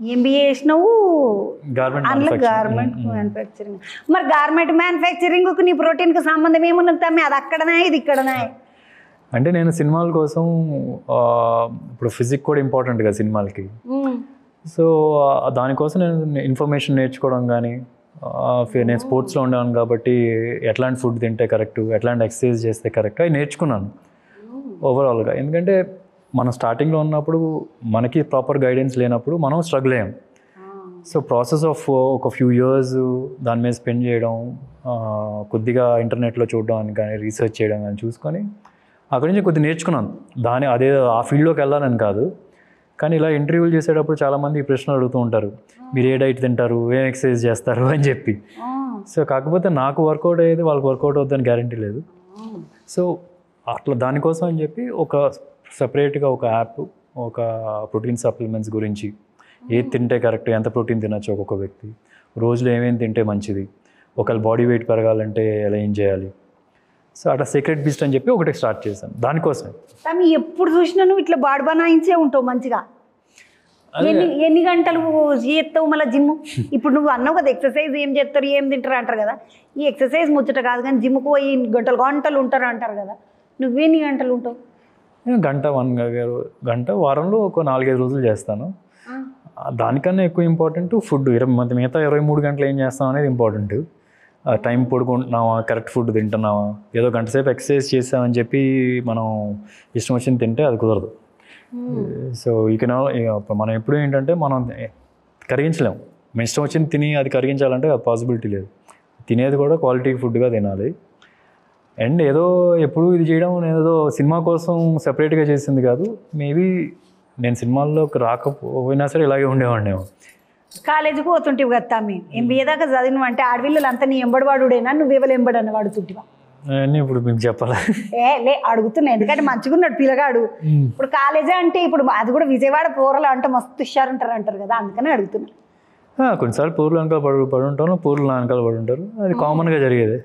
MBA చేసినావు అందులో garment garment manufacturing. మరి గార్మెంట్ మ్యానుఫ్యాక్చరింగ్కు నీ ప్రోటీన్కి సంబంధం ఏమున్నది తమ్మి? అది అక్కడనే ఇది ఇక్కడనే. అంటే నేను సినిమాల కోసం ఇప్పుడు ఫిజిక్ కూడా ఇంపార్టెంట్ కదా సినిమాలకి. సో దానికోసం నేను ఇన్ఫర్మేషన్ నేర్చుకోవడం కానీ, నేను స్పోర్ట్స్లో ఉండేవాను కాబట్టి ఎట్లాంటి ఫుడ్ తింటే కరెక్ట్, ఎట్లాంటి ఎక్సర్సైజ్ చేస్తే కరెక్ట్ అవి నేర్చుకున్నాను ఓవరాల్గా. ఎందుకంటే మనం స్టార్టింగ్లో ఉన్నప్పుడు మనకి ప్రాపర్ గైడెన్స్ లేనప్పుడు మనం స్ట్రగుల్ అయ్యాం. సో ప్రాసెస్ ఆఫ్ ఒక ఫ్యూ ఇయర్స్ దాని మీద స్పెండ్ చేయడం, కొద్దిగా ఇంటర్నెట్లో చూడడం కానీ రీసెర్చ్ చేయడం కానీ చూసుకొని అక్కడి నుంచి కొద్దిగా నేర్చుకున్నాను. అదే ఆ ఫీల్డ్లోకి వెళ్ళాలని కాదు, కానీ ఇలా ఇంటర్వ్యూలు చేసేటప్పుడు చాలామంది ఈ ప్రశ్నలు అడుగుతూ ఉంటారు, మీరు ఏ డైట్ తింటారు, ఏం ఎక్సర్సైజ్ చేస్తారు అని చెప్పి. సో కాకపోతే నాకు వర్కౌట్ అయ్యేది వాళ్ళకి వర్కౌట్ అవుతుందని గ్యారంటీ లేదు. సో అట్లా దానికోసం అని చెప్పి ఒక సపరేట్గా ఒక యాప్, ఒక ప్రోటీన్ సప్లిమెంట్స్ గురించి, ఏది తింటే కరెక్ట్, ఎంత ప్రోటీన్ తినచ్చు ఒక్కొక్క వ్యక్తి, రోజులో ఏమేమి తింటే మంచిది, ఒకవేళ బాడీ వెయిట్ పెరగాలంటే ఎలా ఏం చేయాలి. సో అట్లా సీక్రెట్ బీస్ట్ అని చెప్పి ఒకటి స్టార్ట్ చేశాను దానికోసం. తమ్మి ఎప్పుడు చూసినా నువ్వు ఇట్లా బాడీ బనాయించే ఉంటావు మంచిగా. ఎన్ని గంటలు చేస్తావు మళ్ళీ జిమ్? ఇప్పుడు నువ్వు అన్నావు కదా ఎక్సర్సైజ్ ఏం చేస్తారు ఏం తింటారు అంటారు కదా. ఈ ఎక్సర్సైజ్ ముచ్చట కాదు కానీ జిమ్కి పోయి గంటలు ఉంటారు అంటారు కదా. నువ్వెన్ని గంటలు ఉంటావు? గంట వారంలో ఒక 4-5 రోజులు చేస్తాను. దానికన్నా ఎక్కువ ఇంపార్టెంట్ ఫుడ్. మిగతా 23 గంటలు ఏం చేస్తాం అనేది ఇంపార్టెంట్. టైం పడుకుంటున్నావా, కరెక్ట్ ఫుడ్ తింటున్నావా, ఏదో గంట సేపు ఎక్సర్సైజ్ చేసామని చెప్పి మనం ఇష్టం వచ్చింది తింటే అది కుదరదు. సో మనం ఎప్పుడు ఏంటంటే మనం కరిగించలేము. మన ఇష్టం వచ్చింది తిని అది కరిగించాలంటే అది పాసిబిలిటీ లేదు. తినేది కూడా క్వాలిటీ ఫుడ్గా తినాలి. అండ్ ఏదో ఎప్పుడు ఇది చేయడం ఏదో సినిమా కోసం సెపరేట్గా చేసింది కాదు. మేబీ నేను సినిమాల్లోకి రాకపోయినా సరే ఇలాగే ఉండేవాడినేమో. కాలేజీకి పోతుంటివి కదా తమ్మి, ఎంబీఏ దాకా చదివినవు అంటే ఆడపిల్లలు అంతా నీ ఎంబడివాడుడేనా, నువ్వేవలు ఎంబడని వాడుతుంటివా? అన్నీ ఇప్పుడు మీకు చెప్పాలా? లే అడుగుతున్నా, ఎందుకంటే మంచిగా ఉన్నాడు పిల్లగాడు. ఇప్పుడు కాలేజీ అంటే ఇప్పుడు అది కూడా విజయవాడ పోరలు అంటే మస్తు హుషారు అంటారు కదా, అందుకనే అడుగుతున్నా. కొన్నిసార్లు పూర్లు వెనకాల పడి ఉంటాను, పూర్లు వెనకాల పడి ఉంటారు, అది కామన్గా జరిగేది.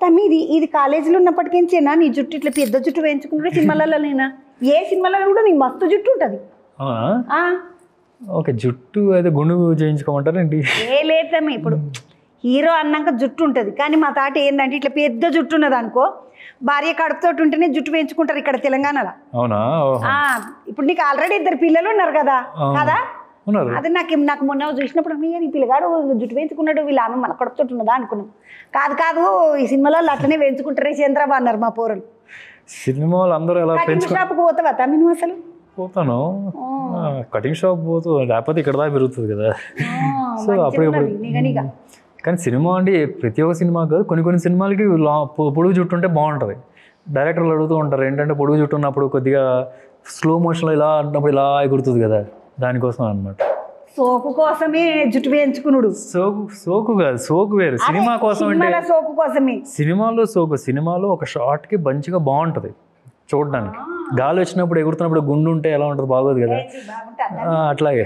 తమ్మి ఇది కాలేజీలో ఉన్నప్పటికేంచేనా నీ జుట్టు ఇట్లా పెద్ద జుట్టు వేయించుకుంటే సినిమాలలోనేనా? ఏ సినిమాలో కూడా నీ మస్తు జుట్టు ఉంటుంది. ఓకే, జుట్టు అయితే గుండు చేయించుకోమంటారండి? లేదు తమ్మి, ఇప్పుడు హీరో అన్నాక జుట్టు ఉంటుంది, కానీ మా తాట ఏంటంటే ఇట్లా పెద్ద జుట్టు ఉన్నది అనుకో, భార్య కడుపుతోటి ఉంటేనే జుట్టు వేయించుకుంటారు ఇక్కడ తెలంగాణలో. అవునా? ఇప్పుడు నీకు ఆల్రెడీ 2 పిల్లలు ఉన్నారు కదా కదా, అది నాకు మొన్న చూసినప్పుడు ఈ పిల్లగాడు జుట్టు వేయించుకున్నాడు, వీళ్ళు ఆమె మన కడుపుతోటి ఉన్నదా అనుకున్నాం. కాదు ఈ సినిమాలో అట్లనే వేయించుకుంటారే చంద్రబాబు అన్నారు మా పోరలు. సినిమాలు అందరూ ఎలా షాప్కి పోతావా తమ్మి నువ్వు? అసలు పోతాను, కటింగ్ షాప్ పోతూ, లేకపోతే ఇక్కడ దాకా పెరుగుతుంది కదా. సో అప్పుడు కానీ సినిమా అంటే ప్రతి ఒక్క సినిమా కాదు, కొన్ని సినిమాలకి పొడుగు జుట్టు ఉంటే బాగుంటుంది. డైరెక్టర్లు అడుగుతూ ఉంటారు ఏంటంటే పొడుగు జుట్టు ఉన్నప్పుడు కొద్దిగా స్లో మోషన్లో ఇలా అంటున్నప్పుడు ఇలా ఎగురుతుంది కదా, దానికోసం అనమాట. సోకు కోసమే జుట్టు వేయించుకున్నాడు. సోకు కాదు, సోకు వేరు. సినిమా కోసం అంటే సోకు కోసమే. సినిమాలో ఒక షార్ట్కి మంచిగా బాగుంటుంది చూడడానికి. గాలి వచ్చినప్పుడు ఎగురుతున్నప్పుడు గుండు ఉంటే ఎలా ఉంటుంది, బాగోదు కదా. అట్లాగే